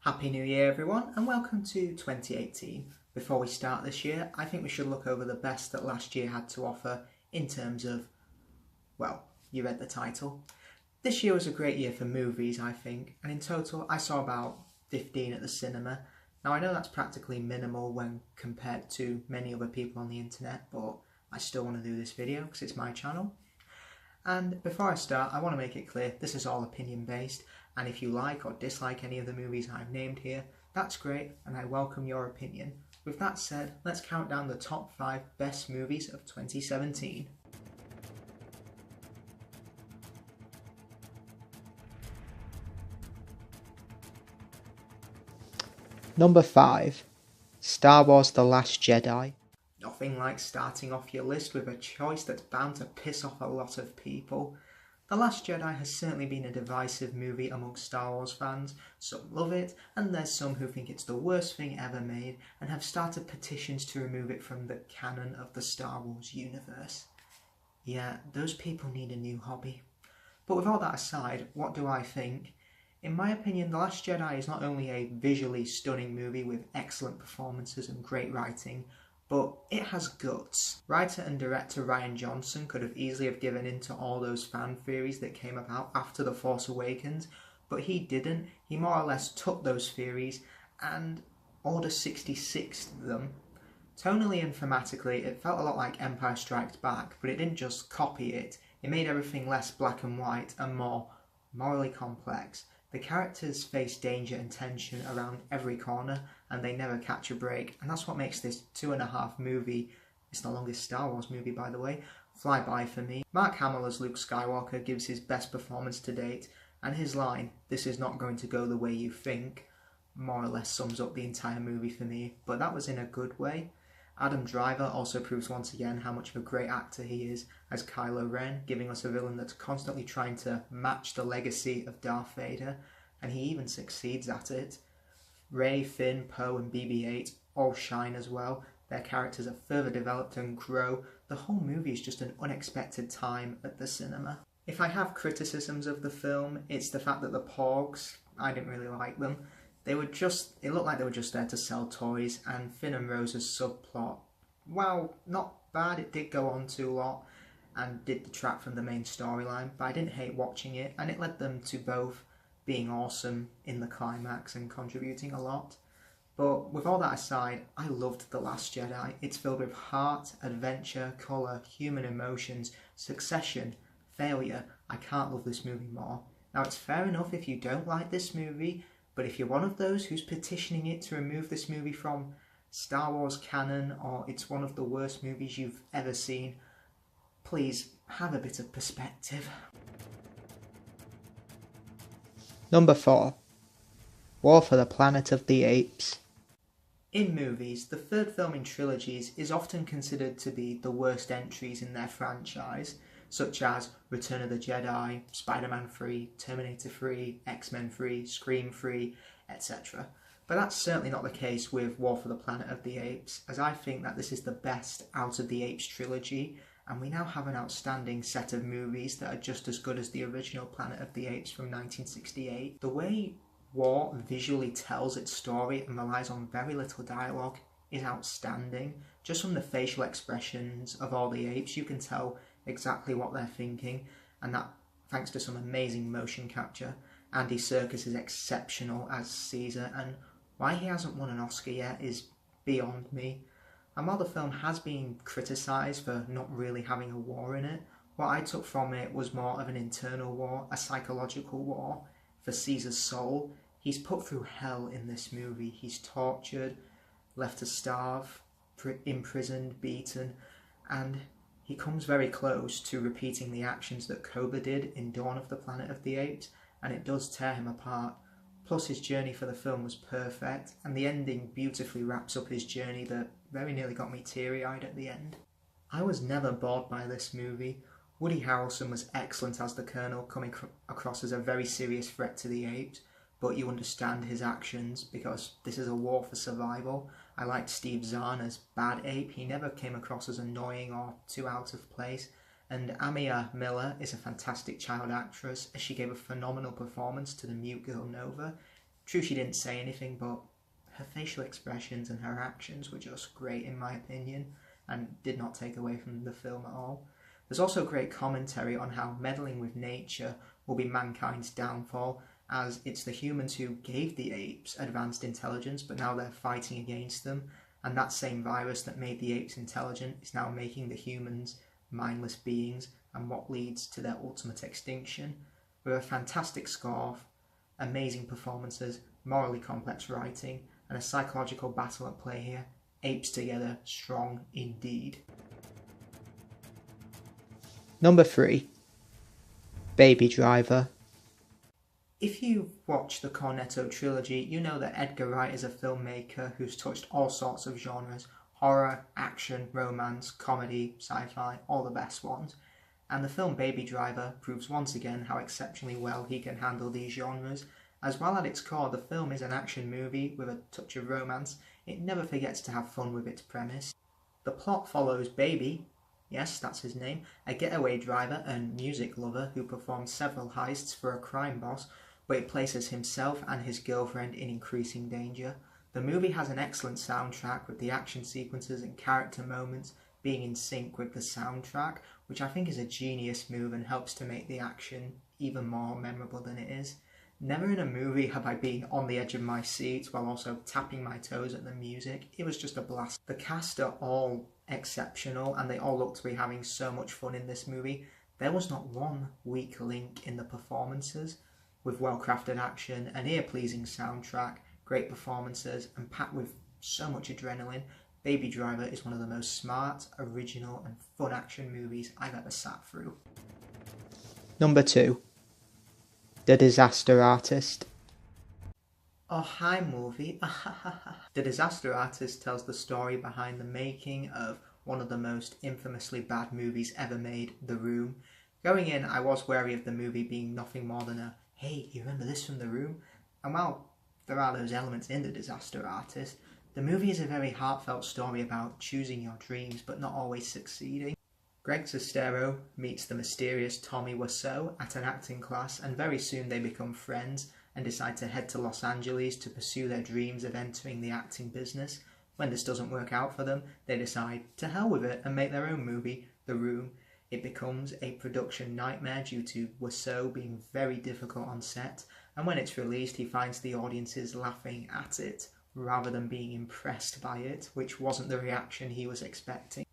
Happy New Year everyone and welcome to 2018. Before we start this year, I think we should look over the best that last year had to offer in terms of, well, you read the title. This year was a great year for movies, I think, and in total I saw about 15 at the cinema. Now I know that's practically minimal when compared to many other people on the internet, but I still want to do this video because it's my channel. And before I start, I want to make it clear this is all opinion based, and if you like or dislike any of the movies I've named here, that's great and I welcome your opinion. With that said, let's count down the top 5 best movies of 2017. Number 5. Star Wars The Last Jedi. Nothing like starting off your list with a choice that's bound to piss off a lot of people. The Last Jedi has certainly been a divisive movie amongst Star Wars fans. Some love it, and there's some who think it's the worst thing ever made and have started petitions to remove it from the canon of the Star Wars universe. Yeah, those people need a new hobby. But with all that aside, what do I think? In my opinion, The Last Jedi is not only a visually stunning movie with excellent performances and great writing, but it has guts. Writer and director Rian Johnson could have easily have given in to all those fan theories that came about after The Force Awakens, but he didn't. He more or less took those theories and Order 66'd them. Tonally and thematically, it felt a lot like Empire Strikes Back, but it didn't just copy it. It made everything less black and white and more morally complex. The characters face danger and tension around every corner, and they never catch a break, and that's what makes this 2.5 movie, it's the longest Star Wars movie by the way, fly by for me. Mark Hamill as Luke Skywalker gives his best performance to date, and his line, "This is not going to go the way you think," more or less sums up the entire movie for me, but that was in a good way. Adam Driver also proves once again how much of a great actor he is as Kylo Ren, giving us a villain that's constantly trying to match the legacy of Darth Vader, and he even succeeds at it. Rey, Finn, Poe and BB-8 all shine as well. Their characters are further developed and grow. The whole movie is just an unexpected time at the cinema. If I have criticisms of the film, it's the fact that the Porgs, I didn't really like them. It looked like they were just there to sell toys, and Finn and Rose's subplot, well, not bad, it did go on too long and did detract from the main storyline, but I didn't hate watching it, and it led them to both being awesome in the climax and contributing a lot. But with all that aside, I loved The Last Jedi. It's filled with heart, adventure, colour, human emotions, succession, failure. I can't love this movie more. Now it's fair enough if you don't like this movie, but if you're one of those who's petitioning it to remove this movie from Star Wars canon, or it's one of the worst movies you've ever seen, please have a bit of perspective. Number 4. War for the Planet of the Apes. In movies, the third film in trilogies is often considered to be the worst entries in their franchise, such as Return of the Jedi, Spider-Man 3, Terminator 3, X-Men 3, Scream 3, etc. But that's certainly not the case with War for the Planet of the Apes, as I think that this is the best out of the Apes trilogy, and we now have an outstanding set of movies that are just as good as the original Planet of the Apes from 1968. The way War visually tells its story and relies on very little dialogue is outstanding. Just from the facial expressions of all the apes, you can tell exactly what they're thinking, and that thanks to some amazing motion capture. Andy Serkis is exceptional as Caesar, and why he hasn't won an Oscar yet is beyond me. And while the film has been criticised for not really having a war in it, what I took from it was more of an internal war, a psychological war for Caesar's soul. He's put through hell in this movie. He's tortured, left to starve, imprisoned, beaten, and he comes very close to repeating the actions that Koba did in Dawn of the Planet of the Apes, and it does tear him apart. Plus his journey for the film was perfect, and the ending beautifully wraps up his journey that very nearly got me teary-eyed at the end. I was never bored by this movie. Woody Harrelson was excellent as the Colonel, coming across as a very serious threat to the apes, but you understand his actions because this is a war for survival. I liked Steve Zahn as Bad Ape. He never came across as annoying or too out of place. And Amia Miller is a fantastic child actress, as she gave a phenomenal performance to the mute girl Nova. True, she didn't say anything, but her facial expressions and her actions were just great in my opinion, and did not take away from the film at all. There's also great commentary on how meddling with nature will be mankind's downfall, as it's the humans who gave the apes advanced intelligence, but now they're fighting against them, and that same virus that made the apes intelligent is now making the humans mindless beings, and what leads to their ultimate extinction. With a fantastic score, amazing performances, morally complex writing, and a psychological battle at play here, Apes together, strong indeed. Number 3. Baby Driver. If you've watched the Cornetto trilogy, you know that Edgar Wright is a filmmaker who's touched all sorts of genres: horror, action, romance, comedy, sci-fi, all the best ones. And the film Baby Driver proves once again how exceptionally well he can handle these genres, as while at its core the film is an action movie with a touch of romance, it never forgets to have fun with its premise. The plot follows Baby, yes, that's his name, a getaway driver and music lover who performs several heists for a crime boss, but it places himself and his girlfriend in increasing danger. The movie has an excellent soundtrack, with the action sequences and character moments being in sync with the soundtrack, which I think is a genius move and helps to make the action even more memorable than it is. Never in a movie have I been on the edge of my seat while also tapping my toes at the music. It was just a blast. The cast are all exceptional and they all look to be having so much fun in this movie. There was not one weak link in the performances. With well-crafted action, an ear-pleasing soundtrack, great performances, and packed with so much adrenaline, Baby Driver is one of the most smart, original, and fun action movies I've ever sat through. Number 2. The Disaster Artist. Oh, hi movie. The Disaster Artist tells the story behind the making of one of the most infamously bad movies ever made, The Room. Going in, I was wary of the movie being nothing more than a "hey, you remember this from The Room?" And while there are those elements in The Disaster Artist, the movie is a very heartfelt story about choosing your dreams but not always succeeding. Greg Sestero meets the mysterious Tommy Wiseau at an acting class, and very soon they become friends and decide to head to Los Angeles to pursue their dreams of entering the acting business. When this doesn't work out for them, they decide to hell with it and make their own movie, The Room. It becomes a production nightmare due to Wiseau being very difficult on set, and when it's released he finds the audiences laughing at it rather than being impressed by it, which wasn't the reaction he was expecting.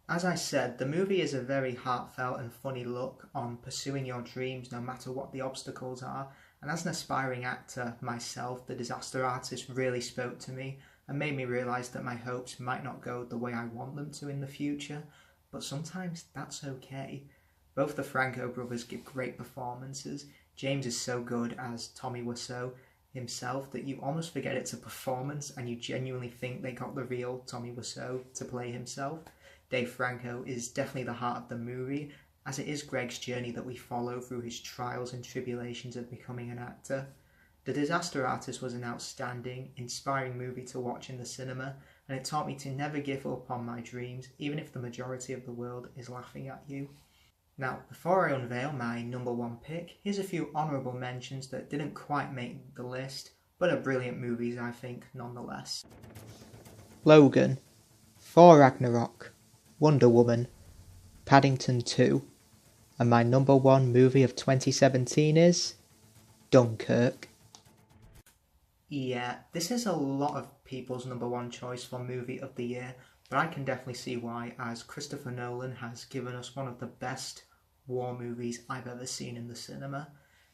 As I said, the movie is a very heartfelt and funny look on pursuing your dreams no matter what the obstacles are, and as an aspiring actor myself, The Disaster Artist really spoke to me and made me realise that my hopes might not go the way I want them to in the future. But sometimes that's okay. Both the Franco brothers give great performances. James is so good as Tommy Wiseau himself that you almost forget it's a performance and you genuinely think they got the real Tommy Wiseau to play himself. Dave Franco is definitely the heart of the movie, as it is Greg's journey that we follow through his trials and tribulations of becoming an actor. The Disaster Artist was an outstanding, inspiring movie to watch in the cinema, and it taught me to never give up on my dreams, even if the majority of the world is laughing at you. Now, before I unveil my number 1 pick, here's a few honourable mentions that didn't quite make the list, but are brilliant movies, I think, nonetheless. Logan, Thor Ragnarok, Wonder Woman, Paddington 2, and my number 1 movie of 2017 is Dunkirk. Yeah, this is a lot of people's number 1 choice for movie of the year, but I can definitely see why, as Christopher Nolan has given us one of the best war movies I've ever seen in the cinema.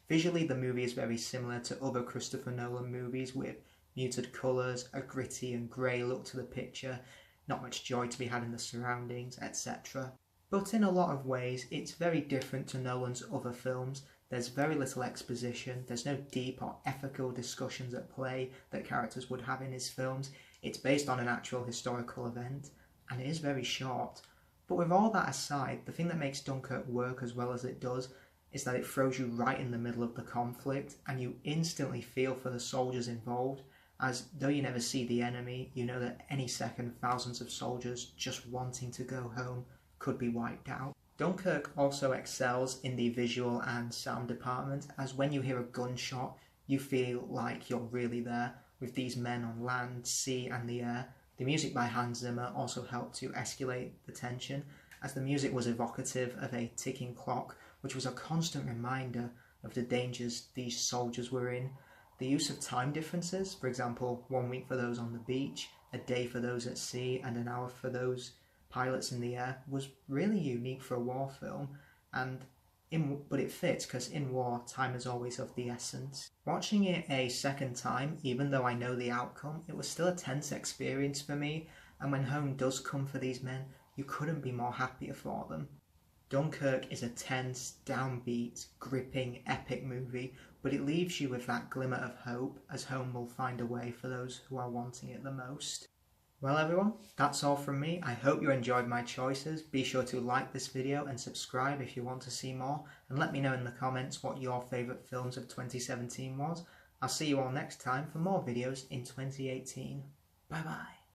Visually, the movie is very similar to other Christopher Nolan movies, with muted colours, a gritty and grey look to the picture, not much joy to be had in the surroundings, etc. But in a lot of ways, it's very different to Nolan's other films. There's very little exposition, there's no deep or ethical discussions at play that characters would have in his films. It's based on an actual historical event, and it is very short. But with all that aside, the thing that makes Dunkirk work as well as it does is that it throws you right in the middle of the conflict, and you instantly feel for the soldiers involved, as though you never see the enemy, you know that any second thousands of soldiers just wanting to go home could be wiped out. Dunkirk also excels in the visual and sound department, as when you hear a gunshot, you feel like you're really there with these men on land, sea and the air. The music by Hans Zimmer also helped to escalate the tension, as the music was evocative of a ticking clock, which was a constant reminder of the dangers these soldiers were in. The use of time differences, for example, 1 week for those on the beach, a day for those at sea, and an hour for those pilots in the air, was really unique for a war film, but it fits because in war, time is always of the essence. Watching it a second time, even though I know the outcome, it was still a tense experience for me, and when home does come for these men, you couldn't be more happier for them. Dunkirk is a tense, downbeat, gripping, epic movie, but it leaves you with that glimmer of hope, as home will find a way for those who are wanting it the most. Well everyone, that's all from me. I hope you enjoyed my choices. Be sure to like this video and subscribe if you want to see more, and let me know in the comments what your favourite films of 2017 was. I'll see you all next time for more videos in 2018. Bye bye.